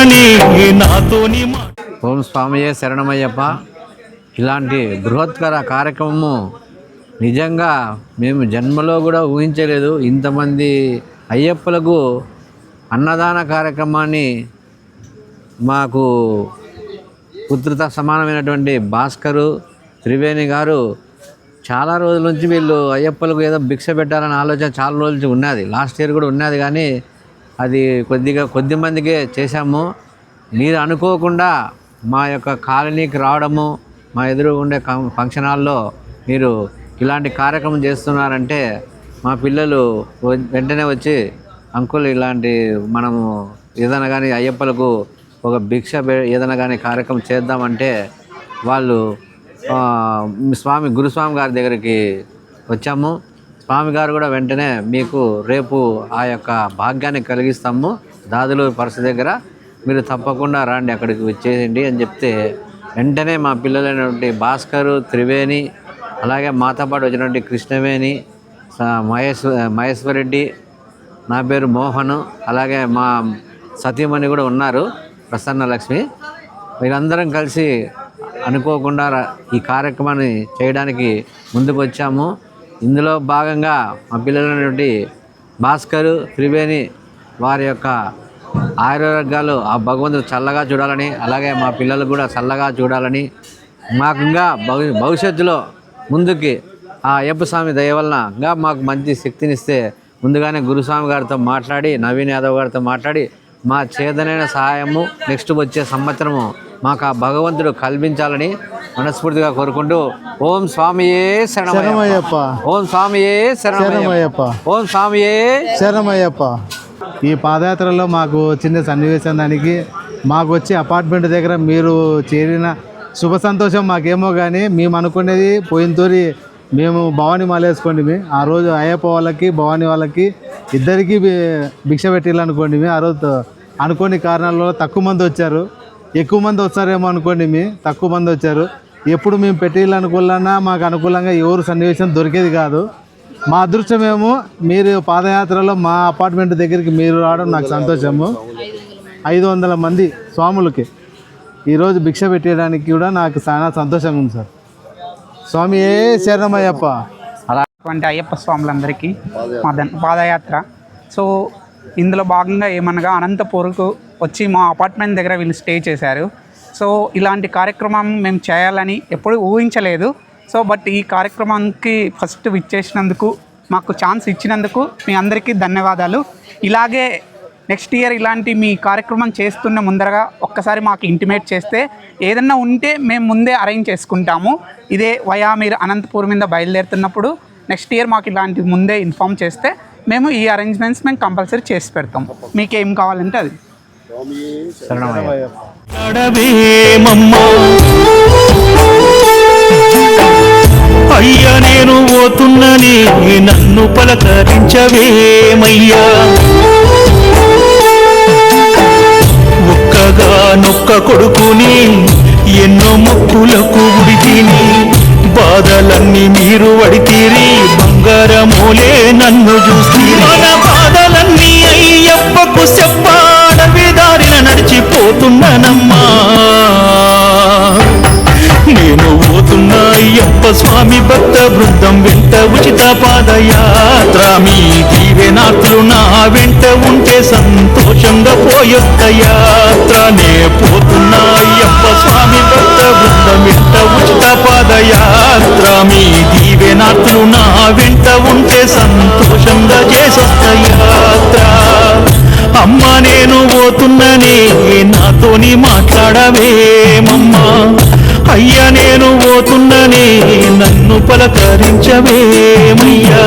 పోతున్ననే నాతోని. ఓం స్వామియే శరణమయ్యప్ప. ఇలాంటి బృహత్కర కార్యక్రమము నిజంగా మేము జన్మలో కూడా ఊహించలేదు. ఇంతమంది అయ్యప్పలకు అన్నదాన కార్యక్రమాన్ని మాకు పుత్రత సమానమైనటువంటి భాస్కరు త్రివేణి గారు చాలా రోజుల నుంచి వీళ్ళు అయ్యప్పలకు ఏదో భిక్ష పెట్టాలనే ఆలోచన చాలా రోజుల నుంచి ఉన్నది. లాస్ట్ ఇయర్ కూడా ఉన్నది, కానీ అది కొద్ది మందికే చేశాము. మీరు అనుకోకుండా మా యొక్క కాలనీకి రావడము, మా ఎదురు ఉండే ఫంక్షన్ హాల్లో మీరు ఇలాంటి కార్యక్రమం చేస్తున్నారంటే మా పిల్లలు వెంటనే వచ్చి అంకుల్ ఇలాంటి మనము ఏదైనా కానీ అయ్యప్పలకు ఒక భిక్ష ఏదైనా కానీ కార్యక్రమం చేద్దామంటే వాళ్ళు గురుస్వామి గారి దగ్గరికి వచ్చాము. స్వామి గారు కూడా వెంటనే మీకు రేపు ఆ యొక్క భాగ్యాన్ని కలిగిస్తాము దాదులు పరిస్థితి దగ్గర, మీరు తప్పకుండా రండి అక్కడికి వచ్చేయండి అని చెప్తే వెంటనే మా పిల్లలైనటువంటి భాస్కరు త్రివేణి, అలాగే మాతో పాటు వచ్చినటువంటి కృష్ణవేణి, మహేశ్వరెడ్డి, నా పేరు మోహన్, అలాగే మా సతీమణి కూడా ఉన్నారు ప్రసన్న లక్ష్మి. వీళ్ళందరం కలిసి అనుకోకుండా ఈ కార్యక్రమాన్ని చేయడానికి ముందుకు వచ్చాము. ఇందులో భాగంగా మా పిల్లలైనటువంటి భాస్కరు త్రివేణి వారి యొక్క ఆరోగ్యాలు ఆ భగవంతుడు చల్లగా చూడాలని, అలాగే మా పిల్లలు కూడా చల్లగా చూడాలని, మాకు ఇంకా భవిష్యత్తులో ముందుకి ఆ అయ్యప్ప స్వామి దయ వలన ఇంకా మాకు మంచి శక్తినిస్తే ముందుగానే గురుస్వామి గారితో మాట్లాడి, నవీన్ యాదవ్ గారితో మాట్లాడి మా చేదనైన సహాయము నెక్స్ట్ వచ్చే సంవత్సరము మాకు ఆ భగవంతుడు కల్పించాలని మనస్ఫూర్తిగా కోరుకుంటూ ఓం స్వామియే శరణమయ్యప్ప, ఓం స్వామియే శరణమయ్యప్ప, ఓం స్వామియే శరణమయ్యప్ప. ఈ పాదయాత్రలో మాకు చిన్న సన్నివేశం దానికి మాకు వచ్చి అపార్ట్మెంట్ దగ్గర మీరు చేరిన శుభ సంతోషం మాకేమో, కానీ మేము అనుకునేది పోయిన తోరి మేము భవానీ మాలేసుకోండి. ఆ రోజు అయ్యప్ప వాళ్ళకి భవానీ వాళ్ళకి ఇద్దరికి భిక్ష పెట్టాలనుకోండి. ఆ రోజు అనుకోని కారణాల వల్ల తక్కువ మంది వచ్చారు, ఎక్కువ మంది వస్తారేమో అనుకోండి, తక్కువ మంది వచ్చారు. ఎప్పుడు మేము పెట్టాలనుకున్నా మాకు అనుకూలంగా ఎవరు సన్నివేశం దొరికేది కాదు. మా అదృష్టమేమో మీరు పాదయాత్రలో మా అపార్ట్మెంట్ దగ్గరికి మీరు రావడం నాకు సంతోషము. 500 మంది స్వాములకి ఈరోజు భిక్ష పెట్టడానికి కూడా నాకు చాలా సంతోషంగా ఉంది సార్. స్వామి ఏ శరణమయ్యప్ప. అలాంటి అయ్యప్ప స్వాములందరికీ మా పాదయాత్ర. సో ఇందులో భాగంగా ఏమనగా అనంతపూర్కు వచ్చి మా అపార్ట్మెంట్ దగ్గర వీళ్ళు స్టే చేశారు. సో ఇలాంటి కార్యక్రమం మేము చేయాలని ఎప్పుడు ఊహించలేదు. సో బట్ ఈ కార్యక్రమానికి ఫస్ట్ విచ్చేసినందుకు, మాకు ఛాన్స్ ఇచ్చినందుకు మీ అందరికీ ధన్యవాదాలు. ఇలాగే నెక్స్ట్ ఇయర్ ఇలాంటి మీ కార్యక్రమం చేస్తున్న ముందరగా ఒక్కసారి మాకు ఇంటిమేట్ చేస్తే ఏదన్నా ఉంటే మేము ముందే అరేంజ్ చేసుకుంటాము. ఇదే మీరు అనంతపూర్ మీద బయలుదేరుతున్నప్పుడు నెక్స్ట్ ఇయర్ మాకు ఇలాంటి ముందే ఇన్ఫామ్ చేస్తే మేము ఈ అరేంజ్మెంట్స్ మేము కంపల్సరీ చేసి పెడతాం. మీకు ఏం కావాలంటే అది. అయ్యా నేను పోతున్ననే నన్ను పలకరించవేమయ్యా, ఒక్కగా నొక్క కొడుకుని ఎన్నో మొక్కులకు ఉడితిని, బాధలన్నీ మీరు వడితీరి బంగారమోలే నన్ను చూస్తీరి. మన బాధలన్నీ అయ్యప్పకు చెప్పాడవి దారిన నడిచిపోతున్నానమ్మా, నేను పోతున్నా అయ్యప్ప స్వామి భక్త బృందం వెంట ఉచిత పాదయాత్ర. మీ దీవెనాథులు నా వెంట ఉంటే సంతోషంగా పోయొక్క యాత్ర. నే పోతున్నా అయ్యప్ప స్వామి భక్త బృందం వెంట ఉచిత పాదయాత్ర. మీ దీవెనాథులు నా వెంట ఉంటే సంతోషంగా చేసొక్క యాత్ర. అమ్మ నేను పోతున్ననే నాతోని మాట్లాడవేమమ్మా, అయ్యా నేను పోతున్ననే నన్ను పలకరించవేమయ్యా.